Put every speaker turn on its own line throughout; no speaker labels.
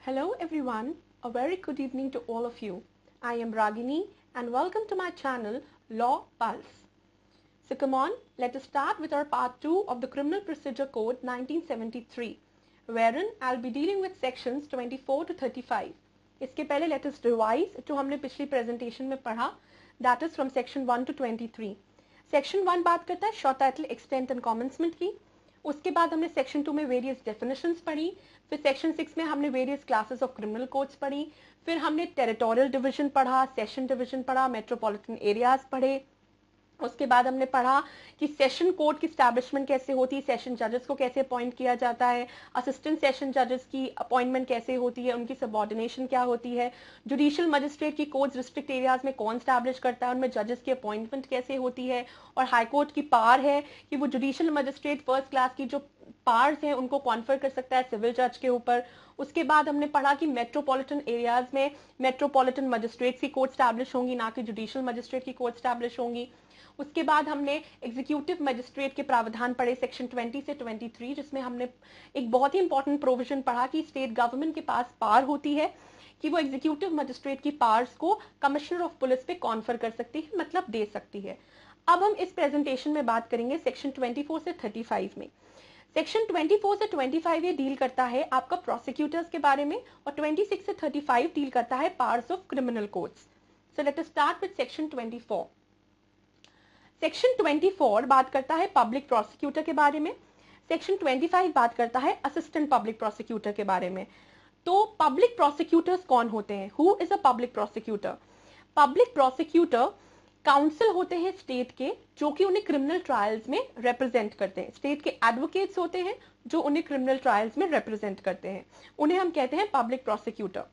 Hello everyone, a very good evening to all of you. I am Ragini and welcome to my channel Law Pulse. So come on, let us start with our part 2 of the Criminal Procedure Code 1973, wherein I'll be dealing with sections 24 to 35. इसके पहले let us revise जो हमने पिछली presentation में पढ़ा, that is from section 1 to 23. Section 1 बात करता है short title, extent and commencement की. उसके बाद हमने सेक्शन 2 में वेरियस डेफिनेशंस पढ़ी, फिर सेक्शन 6 में हमने various classes of criminal codes पढ़ी, फिर हमने टेरिटोरियल डिवीजन पढ़ा, सेशन डिवीजन पढ़ा, मेट्रोपॉलिटन एरियाज पढ़े. उसके बाद हमने पढ़ा कि सेशन कोर्ट की स्टैब्लिशमेंट कैसे होती है, सेशन जजेस को कैसे अपॉइंट किया जाता है, असिस्टेंट सेशन जजेस की अपॉइंटमेंट कैसे होती है, उनकी सबऑर्डिनेशन क्या होती है, जुडिशियल मजिस्ट्रेट की कोर्ट्स डिस्ट्रिक्ट एरियाज में कौन स्टैब्लिश करता है, उनमें जजेस की अपॉइंटमेंट कैसे होती है, और हाई कोर्ट की पावर है कि वो जुडिशियल मजिस्ट्रेट फर्स्ट क्लास की जो पावर्स हैं उनको कॉन्फर कर सकता है सिविल जज के ऊपर. उसके बाद हमने पढ़ा कि मेट्रोपॉलिटन एरियाज में मेट्रोपॉलिटन मजिस्ट्रेट की कोर्ट स्टैब्लिश होंगी, ना कि जुडिशियल मजिस्ट्रेट की कोर्ट स्टैब्लिश होंगी. उसके बाद हमने एग्जीक्यूटिव मजिस्ट्रेट के प्रावधान पढ़े सेक्शन 20 से 23, जिसमें हमने एक बहुत ही इंपॉर्टेंट प्रोविजन पढ़ा कि स्टेट गवर्नमेंट के पास पावर होती है कि वो एग्जीक्यूटिव मजिस्ट्रेट की पावर्स को कमिश्नर ऑफ पुलिस पे कॉन्फर कर सकती है, मतलब दे सकती है. अब हम इस प्रेजेंटेशन में बात करेंगे सेक्शन 24 से 35 में. सेक्शन 24 से 25 ये डील करता है आपका प्रोसिक्यूटर्स के बारे में, और 26 से 35 डील करता है powers of criminal courts. So let us start with section 24. Section 24 बात करता है पब्लिक प्रोसिक्यूटर के बारे में. सेक्शन 25 बात करता है असिस्टेंट पब्लिक प्रोसिक्यूटर के बारे में. तो पब्लिक प्रोसिक्यूटर्स कौन होते हैं? Who is a public prosecutor? Public prosecutor council होते हैं स्टेट के, जो कि उन्हें क्रिमिनल ट्रायल्स में रिप्रेजेंट करते हैं. स्टेट के एडवोकेट्स होते हैं जो उन्हें क्रिमिनल ट्रायल्स में रिप्रेजेंट करते हैं, उन्हें हम कहते हैं पब्लिक प्रोसिक्यूटर.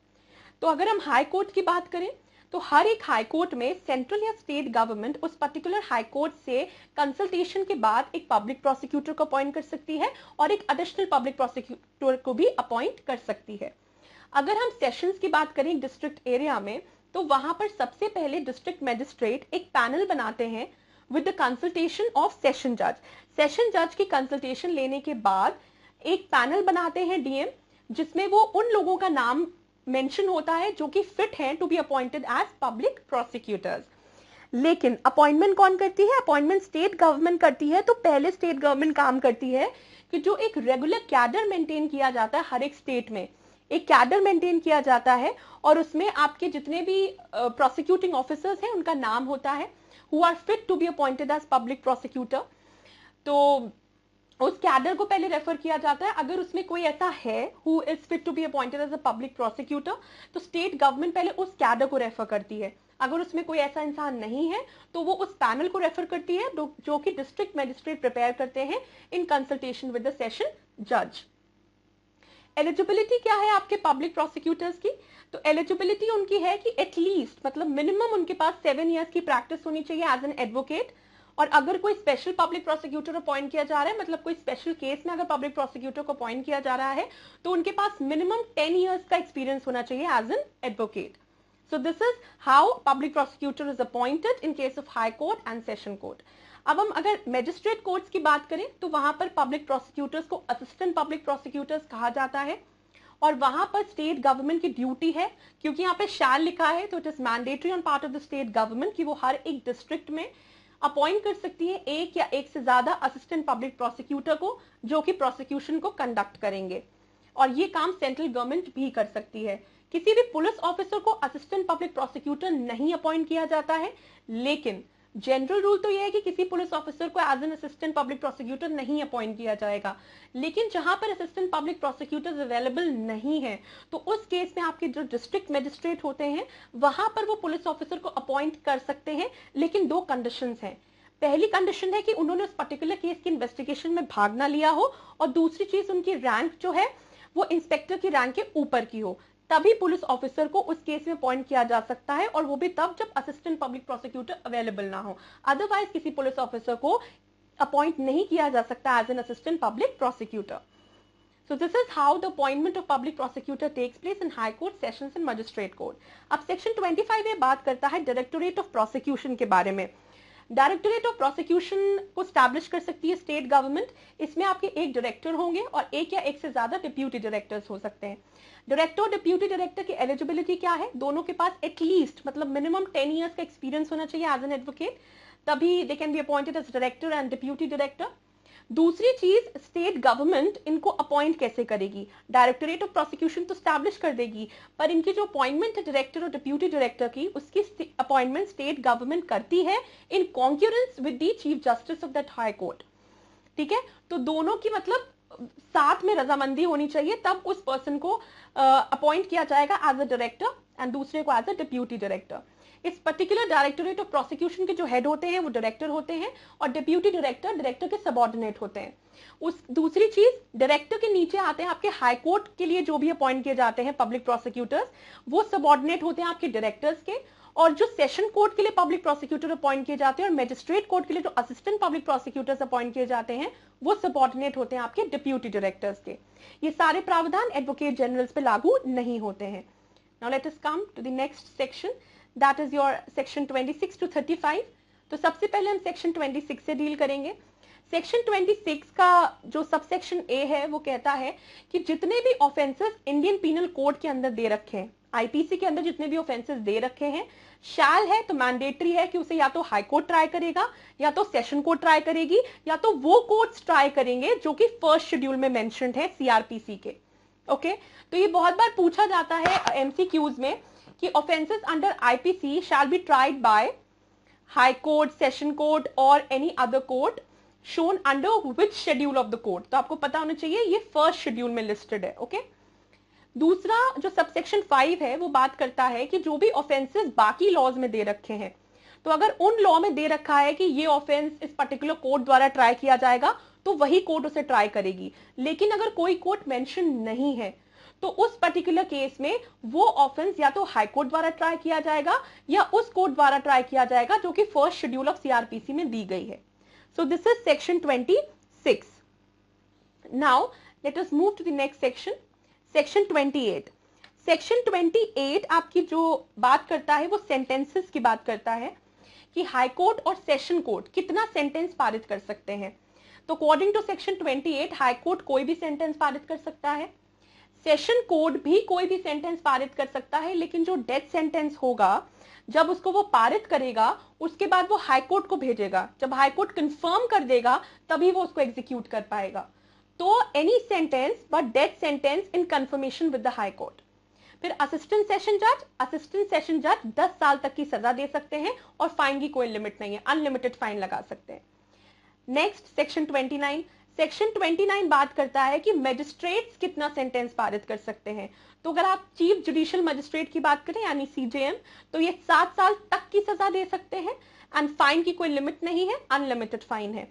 तो अगर हम हाई कोर्ट की बात करें तो हर एक हाई कोर्ट में सेंट्रल या स्टेट गवर्नमेंट उस पर्टिकुलर हाई कोर्ट से कंसल्टेशन के बाद एक पब्लिक प्रोसिक्यूटर को अपॉइंट कर सकती है और एक एडिशनल पब्लिक प्रोसिक्यूटर को भी अपॉइंट कर सकती है. अगर हम सेशंस की बात करें डिस्ट्रिक्ट एरिया में, तो वहां पर सबसे पहले डिस्ट्रिक्ट मैजिस्ट्रेट एक पैनल बनाते हैं with the consultation of session जज. सेशन जज की कंसल्टेशन लेने के बाद एक पैनल बनाते हैं डीएम, जिसमें वो उन लोगों का नाम मेंशन होता है जो कि फिट हैं to be appointed as public prosecutors. लेकिन अपॉइंटमेंट कौन करती है? अपॉइंटमेंट स्टेट गवर्नमेंट करती है. तो पहले स्टेट गवर्नमेंट काम करती है कि जो एक रेगुलर कैडर मेंटेन किया जाता है, हर एक स्टेट में एक कैडर मेंटेन किया जाता है, और उसमें आपके जितने भी प्रोसिक्यूटिंग ऑफिसर्स हैं उनका नाम होता है, who are fit to be appointed as public prosecutor. तो उस कैडर को पहले रेफर किया जाता है. अगर उसमें कोई ऐसा है who is fit to be appointed as a public prosecutor, तो स्टेट गवर्नमेंट पहले उस कैडर को रेफर करती है. अगर उसमें कोई ऐसा इंसान नहीं है तो वो उस पैनल को रेफर करती है, जो कि डिस्ट्रिक्ट मैजिस्ट्रेट प्रिपेयर करते हैं in consultation with the session जज. एलिजिबिलिटी क्या है आपके पब्लिक प्रोसिक्यूटर्स की? तो एलिजिबिलिटी उनकी है कि एटलीस्ट मतलब मिनिमम उनके पास 7 इयर्स की प्रैक्टिस होनी चाहिए एज एन एडवोकेट. और अगर कोई स्पेशल पब्लिक प्रोसिक्यूटर अपॉइंट किया जा रहा है, मतलब कोई स्पेशल केस में अगर पब्लिक प्रोसिक्यूटर को अपॉइंट किया जा रहा है, तो उनके पास मिनिमम 10 इयर्स का एक्सपीरियंस होना चाहिए as an advocate. So this is how public prosecutor is appointed in case of high court and session court. अब हम अगर मैजिस्ट्रेट कोर्ट्स की बात करें तो वहां पर पब्लिक प्रोसिक्यूटर्स को असिस्टेंट पब्लिक प्रोसिक्यूटर्स कहा जाता है, और वहां पर स्टेट गवर्नमेंट की ड्यूटी है, क्योंकि यहाँ पे शैल लिखा है, तो it is mandatory on part of the state government कि वो हर एक डिस्ट्रिक्ट में अपॉइंट कर सकती है एक या एक से ज्यादा असिस्टेंट पब्लिक प्रोसिक्यूटर को, जो कि प्रोसिक्यूशन को कंडक्ट करेंगे. और ये काम सेंट्रल गवर्नमेंट भी कर सकती है. किसी भी पुलिस ऑफिसर को असिस्टेंट पब्लिक प्रोसिक्यूटर नहीं अपॉइंट किया जाता है, लेकिन जनरल रूल तो यह है कि किसी पुलिस ऑफिसर को as an assistant public prosecutor नहीं अपॉइंट किया जाएगा. लेकिन जहां पर असिस्टेंट पब्लिक प्रोसिक्यूटर्स अवेलेबल नहीं है, तो उस केस में आपके जो डिस्ट्रिक्ट मैजिस्ट्रेट होते हैं वहां पर वो पुलिस ऑफिसर को अपॉइंट कर सकते हैं, लेकिन 2 कंडीशंस हैं. पहली कंडीशन है कि उन्होंने उस पर्टिकुलर केस की इन्वेस्टिगेशन में भाग ना लिया हो, और दूसरी चीज उनकी रैंक जो है वो इंस्पेक्टर की रैंक के ऊपर की हो. तभी पुलिस ऑफिसर को उस केस में अपॉइंट किया जा सकता है, और वो भी तब जब असिस्टेंट पब्लिक प्रोसिक्यूटर अवेलेबल ना हो. अदरवाइज किसी पुलिस ऑफिसर को अपॉइंट नहीं किया जा सकता as an assistant public prosecutor. So this is how the appointment of public prosecutor takes place in high court, sessions and magistrate court. अब section 25 ये बात करता है डायरेक्टोरेट ऑफ प्रोसिक्यूशन के बारे में. डायरेक्टोरेट ऑफ प्रोसिक्यूशन को स्टैब्लिश कर सकती है स्टेट गवर्नमेंट। इसमें आपके एक डायरेक्टर होंगे और एक या एक से ज्यादा डिप्यूटी डायरेक्टर्स हो सकते हैं। डायरेक्टर और डिप्यूटी डायरेक्टर की एलिजिबिलिटी क्या है? दोनों के पास एटलीस्ट मतलब मिनिमम 10 ईयर्स का एक्सपीरियंस होना चाहिए एज एन एडवोकेट, तभी they can be appointed as director and deputy director. दूसरी चीज, स्टेट गवर्नमेंट इनको अपॉइंट कैसे करेगी? डायरेक्टोरेट ऑफ प्रोसिक्यूशन तो स्टैब्लिश कर देगी, पर इनकी जो अपॉइंटमेंट है डायरेक्टर और डिप्यूटी डायरेक्टर की, उसकी अपॉइंटमेंट स्टेट गवर्नमेंट करती है in concurrence with the chief justice of that high court. ठीक है, तो दोनों की मतलब साथ में रजामंदी होनी चाहिए, तब उस पर्सन को अपॉइंट किया जाएगा एज अ डायरेक्टर एंड दूसरे को एज अ डिप्यूटी डायरेक्टर। इस पर्टिकुलर डायरेक्टोरेट ऑफ प्रोसिक्यूशन के जो हेड होते हैं वो डायरेक्टर होते हैं और डिप्यूटी डायरेक्टर डायरेक्टर के सबऑर्डिनेट होते हैं। उस दूसरी चीज, डायरेक्टर के नीचे आते हैं आपके हाई कोर्ट के लिए जो भी अपॉइंट किए जाते हैं पब्लिक प्रोसिक्यूटर्स, वो सबऑर्डिनेट होते हैं आपके डायरेक्टर्स के। और जो सेशन कोर्ट के लिए पब्लिक प्रोसिक्यूटर अपॉइंट किए जाते हैं और मैजिस्ट्रेट कोर्ट के लिए जो असिस्टेंट पब्लिक प्रोसिक्यूटर्स अपॉइंट किए जाते हैं वो सबऑर्डिनेट होते हैं आपके डिप्यूटी डायरेक्टर्स के। ये सारे प्रावधान एडवोकेट जनरल्स पे लागू नहीं होते हैं। Now let us come to the next section, that is your section 26 to 35। तो सबसे पहले हम सेक्शन 26 से डील करेंगे। सेक्शन 26 का जो सबसेक्शन ए है वो कहता है कि जितने भी ऑफेंसेस इंडियन पीनल कोड के अंदर दे रखे हैं, आईपीसी के अंदर जितने भी ऑफेंसेस दे रखे हैं, शैल है तो मैंडेटरी है कि उसे या तो हाई कोर्ट ट्राई करेगा या तो सेशन कोर्ट ट्राई करेगी या तो वो कोर्ट्स ट्राई करेंगे जो कि फर्स्ट शेड्यूल में मेंशन्ड है सीआरपीसी के। ओके, तो ये बहुत बार पूछा जाता है एमसीक्यूज में कि offences under IPC shall be tried by high court, session court और any other court shown under which schedule of the court. तो आपको पता होना चाहिए ये फर्स्ट शेड्यूल में लिस्टेड है। ओके, दूसरा जो सबसेक्शन 5 है वो बात करता है कि जो भी ऑफेंसेस बाकी लॉज में दे रखे हैं, तो अगर उन लॉ में दे रखा है कि ये ऑफेंस इस पर्टिकुलर कोर्ट द्वारा ट्राई किया जाएगा तो वही कोर्ट उसे ट्राई करेगी, लेकिन अगर कोई कोर्ट मेंशन नहीं है तो उस पर्टिकुलर केस में वो ऑफेंस या तो हाई कोर्ट द्वारा ट्राई किया जाएगा या उस कोर्ट द्वारा ट्राई किया जाएगा जो कि फर्स्ट शेड्यूल ऑफ सीआरपीसी में दी गई है। So this is section 26। Now let us move to the next section, section 28। Section 28 आपकी जो बात करता है वो सेंटेंसेस की बात करता है कि हाई कोर्ट और सेशन कोर्ट कितना सेंटेंस पारित कर सकते हैं। तो according to section 28 high court कोई भी सेंटेंस पारित कर सकता है, सेशन कोर्ट भी कोई भी सेंटेंस पारित कर सकता है, लेकिन जो डेथ सेंटेंस होगा जब उसको वो पारित करेगा उसके बाद वो हाई कोर्ट को भेजेगा, जब हाई कोर्ट कंफर्म कर देगा तभी वो उसको एग्जीक्यूट कर पाएगा। तो any sentence but death sentence in confirmation with the high court. फिर असिस्टेंट सेशन जज 10 साल तक की सजा दे सकते हैं और फाइन की कोई लिमिट नहीं है, अनलिमिटेड फाइन लगा सकते हैं। Next section 29। सेक्शन 29 बात करता है कि मैजिस्ट्रेट्स कितना सेंटेंस पारित कर सकते हैं। तो अगर आप चीफ जुडिशियल मजिस्ट्रेट की बात करें यानी सीजेएम, तो ये 7 साल तक की सजा दे सकते हैं एंड फाइन की कोई लिमिट नहीं है, अनलिमिटेड फाइन है।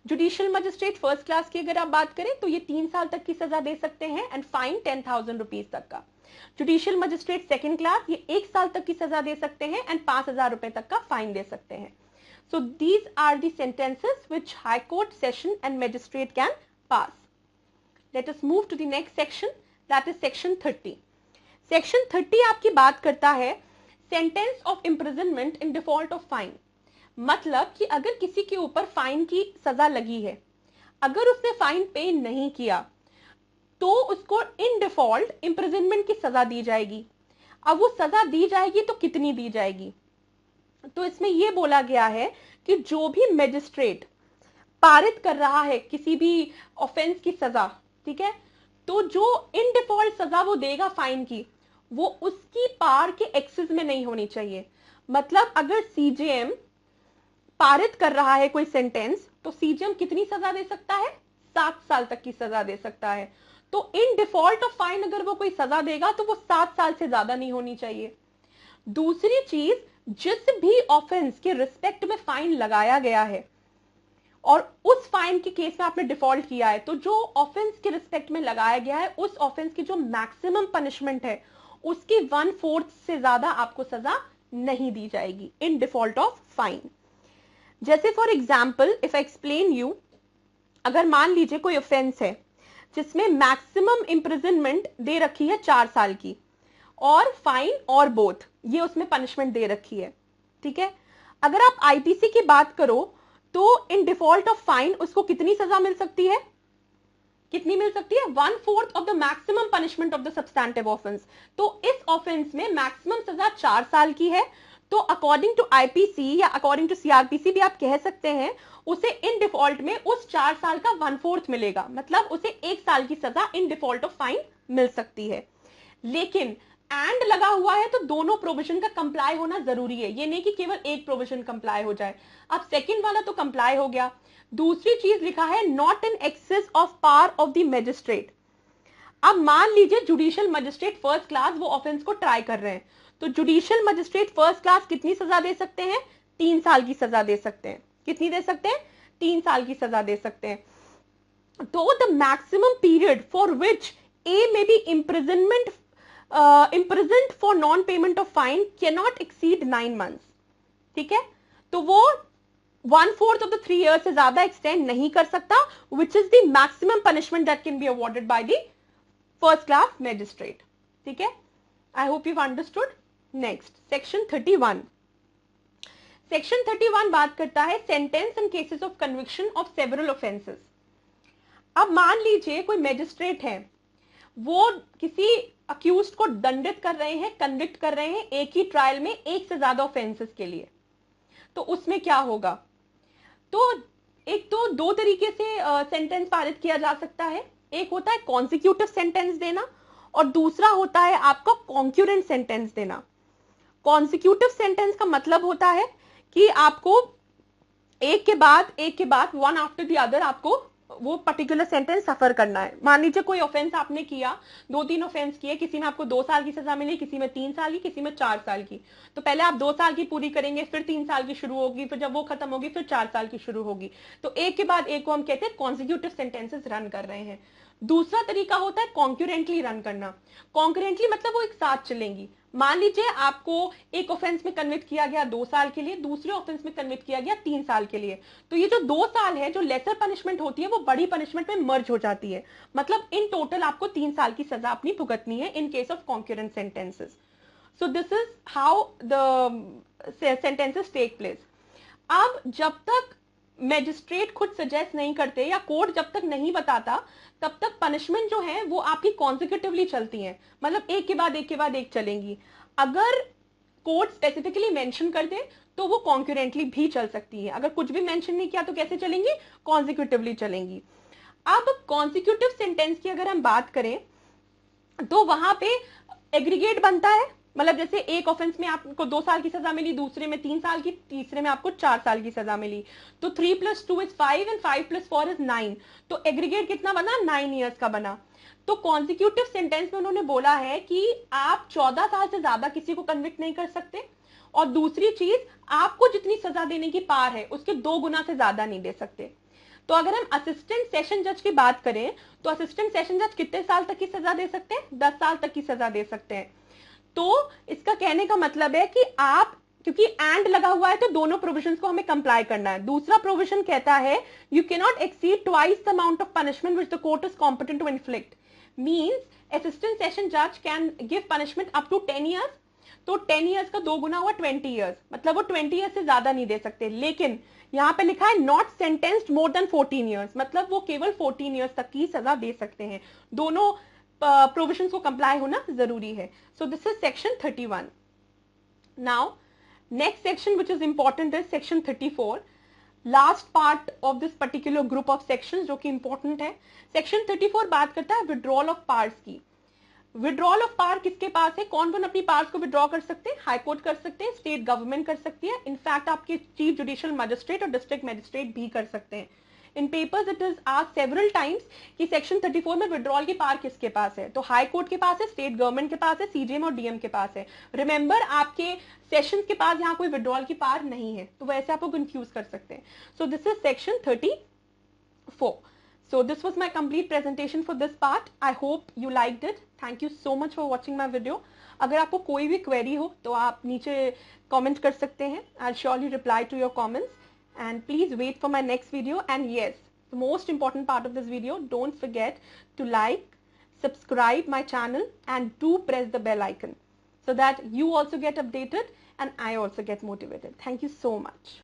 जुडिशियल मजिस्ट्रेट फर्स्ट क्लास की अगर आप बात करें तो ये 3 साल तक की सजा दे सकते हैं एंड फाइन 10,000 रुपीज तक का। जुडिशियल मजिस्ट्रेट सेकंड क्लास ये 1 साल तक की सजा दे सकते हैं एंड 5,000 रुपए तक का फाइन दे सकते हैं। So these are the sentences which High Court, Session and Magistrate can pass. Let us move to the next section, that is section 30. Section 30 आपकी बात करता है sentence of imprisonment in default of fine. मतलब कि अगर किसी के ऊपर फाइन की सजा लगी है, अगर उसने फाइन पे नहीं किया तो उसको इन डिफॉल्ट इम्प्रिजनमेंट की सजा दी जाएगी। अब वो सजा दी जाएगी तो कितनी दी जाएगी? तो इसमें यह बोला गया है कि जो भी मैजिस्ट्रेट पारित कर रहा है किसी भी ऑफेंस की सजा, ठीक है, तो जो इन डिफॉल्ट सजा वो देगा फाइन की, वो उसकी पार के एक्सेस में नहीं होनी चाहिए। मतलब अगर सीजेएम पारित कर रहा है कोई सेंटेंस तो सीजेएम कितनी सजा दे सकता है? 7 साल तक की सजा दे सकता है। तो इन डिफॉल्ट ऑफ फाइन अगर वो कोई सजा देगा तो वो 7 साल से ज्यादा नहीं होनी चाहिए। दूसरी चीज, जिस भी ऑफेंस के रिस्पेक्ट में फाइन लगाया गया है और उस फाइन के केस में आपने डिफॉल्ट किया है, तो जो ऑफेंस के रिस्पेक्ट में लगाया गया है उस ऑफेंस की जो मैक्सिमम पनिशमेंट है उसकी 1/4 से ज्यादा आपको सजा नहीं दी जाएगी इन डिफॉल्ट ऑफ फाइन। जैसे for example if I explain you, अगर मान लीजिए कोई ऑफेंस है जिसमें मैक्सिमम इम्प्रिजनमेंट दे रखी है 4 साल की और फाइन और बोथ, ये उसमें पनिशमेंट दे रखी है, ठीक है। अगर आप आईपीसी की बात करो तो इन डिफॉल्ट ऑफ फाइन उसको कितनी सजा मिल सकती है, कितनी मिल सकती है, 1/4 of the maximum punishment of the substantive offence. तो इस ऑफेंस में मैक्सिमम सजा 4 साल की है। तो अकॉर्डिंग टू आईपीसी या अकॉर्डिंग टू सीआरपीसी भी आप कह सकते हैं, उसे इन डिफॉल्ट में उस 4 साल का 1/4 मिलेगा, मतलब उसे 1 साल की सजा इन डिफॉल्ट ऑफ फाइन मिल सकती है। लेकिन एंड लगा हुआ है तो दोनों प्रोविजन का कंप्लाई होना जरूरी है, ये नहीं कि केवल एक प्रोविजन कंप्लाई हो जाए। अब सेकंड वाला तो कंप्लाई हो गया, दूसरी चीज लिखा है not in excess of power of the magistrate. अब मान लीजिए जुडिशियल मजिस्ट्रेट फर्स्ट क्लास वो ऑफेंस को ट्राई कर रहे हैं, तो जुडिशियल मजिस्ट्रेट फर्स्ट क्लास कितनी सजा दे सकते हैं, 3 साल की सजा दे सकते हैं। कितनी दे सकते हैं, 3 साल की सजा दे सकते हैं। तो the maximum period for which A may be imprisoned for non-payment of fine cannot exceed 9 months। ठीक है, तो वो 1/4 of the 3 years से ज्यादा एक्सटेंड नहीं कर सकता, which is the maximum punishment that can be awarded by the first class magistrate। ठीक है, I hope you've understood। Next, section 31। Section 31 बात करता है sentence in cases of conviction of several offences. अब मान लीजिए कोई मैजिस्ट्रेट है, वो किसी अक्यूज्ड को दंडित कर रहे हैं, कन्विक्ट कर रहे हैं एक ही ट्रायल में एक से ज्यादा ऑफेंसेस के लिए, तो उसमें क्या होगा। तो एक तो 2 तरीके से सेंटेंस पारित किया जा सकता है, एक होता है कॉन्सिक्यूटिव सेंटेंस देना और दूसरा होता है आपका कॉन्क्यूरेंट सेंटेंस देना। कॉन्सिक्यूटिव सेंटेंस का मतलब होता है कि आपको एक के बाद वन आफ्टर द अदर आपको वो पर्टिकुलर सेंटेंस सफर करना है। मान लीजिए कोई ऑफेंस आपने किया, 2-3 ऑफेंस किए, किसी में आपको 2 साल की सजा मिली, किसी में 3 साल की, किसी में 4 साल की। तो पहले आप 2 साल की पूरी करेंगे, फिर 3 साल की शुरू होगी, फिर जब वो खत्म होगी फिर 4 साल की शुरू होगी। तो एक के बाद एक को हम कहते हैं कॉन्सिक्यूटिव सेंटेंसेस रन कर रहे हैं। दूसरा तरीका होता है कॉन्क्यूरेंटली रन करना। कॉन्क्यूरेंटली मतलब वो एक साथ चलेंगी। मान लीजिए आपको एक ऑफेंस में कन्विक्ट किया गया 2 साल के लिए, दूसरे ऑफेंस में कन्विक्ट किया गया 3 साल के लिए, तो ये जो 2 साल है, जो लेसर पनिशमेंट होती है, वो बड़ी पनिशमेंट में मर्ज हो जाती है। मतलब इन टोटल आपको 3 साल की सजा अपनी भुगतनी है in case of concurrent sentences. So this is how the sentences take place. अब जब तक मैजिस्ट्रेट खुद सजेस्ट नहीं करते या कोर्ट जब तक नहीं बताता, तब तक पनिशमेंट जो है वो आपकी कॉन्सिक्यूटिवली चलती हैं, मतलब एक के बाद एक चलेंगी। अगर कोर्ट स्पेसिफिकली मेंशन कर दे तो वो कॉन्क्यूरेंटली भी चल सकती है, अगर कुछ भी मेंशन नहीं किया तो कैसे चलेंगी, कॉन्सिक्यूटिवली चलेंगी। अब कॉन्सिक्यूटिव सेंटेंस की अगर हम बात करें तो वहां पे एग्रीगेट बनता है, मतलब जैसे एक ऑफेंस में आपको 2 साल की सजा मिली, दूसरे में 3 साल की, तीसरे में आपको 4 साल की सजा मिली, तो 3 + 2 = 5 एंड 5 + 4 = 9। तो एग्रीगेट कितना बना, 9 ईयर्स का बना। तो कॉन्सिक्यूटिव सेंटेंस में उन्होंने बोला है कि आप 14 साल से ज्यादा किसी को कन्विक्ट नहीं कर सकते, और दूसरी चीज आपको जितनी सजा देने की पावर है उसके 2 गुना से ज्यादा नहीं दे सकते। तो अगर हम असिस्टेंट सेशन जज की बात करें तो असिस्टेंट सेशन जज कितने साल तक की सजा दे सकते हैं, 10 साल तक की सजा दे सकते हैं। तो इसका कहने का मतलब है कि आप, क्योंकि एंड लगा हुआ है तो दोनों प्रोविजंस को हमें कंप्लाई करना है। दूसरा प्रोविजन कहता है you can not exceed twice the amount of punishment which the court is competent to inflict. Means assistant session जज can give punishment up to 10 years. तो 10 ईयर्स का 2 गुना हुआ 20 ईयर्स, मतलब वो 20 ईयर्स से ज्यादा नहीं दे सकते। लेकिन यहाँ पे लिखा है not sentenced more than 14 years, मतलब वो केवल 14 ईयर्स तक की सजा दे सकते हैं। दोनों प्रोविजंस को कंप्लाई होना जरूरी है। So this is section 31। Now next section which is important is section 34, last part of this particular group of sections जो कि इंपॉर्टेंट है। सेक्शन 34 बात करता है विड्रॉल ऑफ पावर्स की। विड्रॉल ऑफ पावर किसके पास है, कौन कौन अपनी पावर्स को विड्रॉ कर सकते हैं, हाई कोर्ट कर सकते हैं, स्टेट गवर्नमेंट कर सकती है, इनफैक्ट आपके चीफ जुडिशियल मजिस्ट्रेट और डिस्ट्रिक्ट मजिस्ट्रेट भी कर सकते हैं। In papers it is asked several times कि सेक्शन 34 में विड्रॉल की पावर किसके पास है, तो हाई कोर्ट के पास है, स्टेट गवर्नमेंट के पास है, सीजीएम और डीएम के पास है। रिमेंबर आपके सेशंस के पास यहाँ कोई विड्रॉल की पावर नहीं है, तो वैसे आपको कंफ्यूज कर सकते हैं। सो this is section 34। So this was my complete presentation for this part. I hope you liked it. Thank you so much for watching my video. अगर आपको कोई भी query हो तो आप नीचे comment कर सकते हैं. I'll surely reply to your comments. And please wait for my next video. And yes, the most important part of this video, don't forget to like, subscribe my channel and do press the bell icon so that you also get updated and I also get motivated. Thank you so much.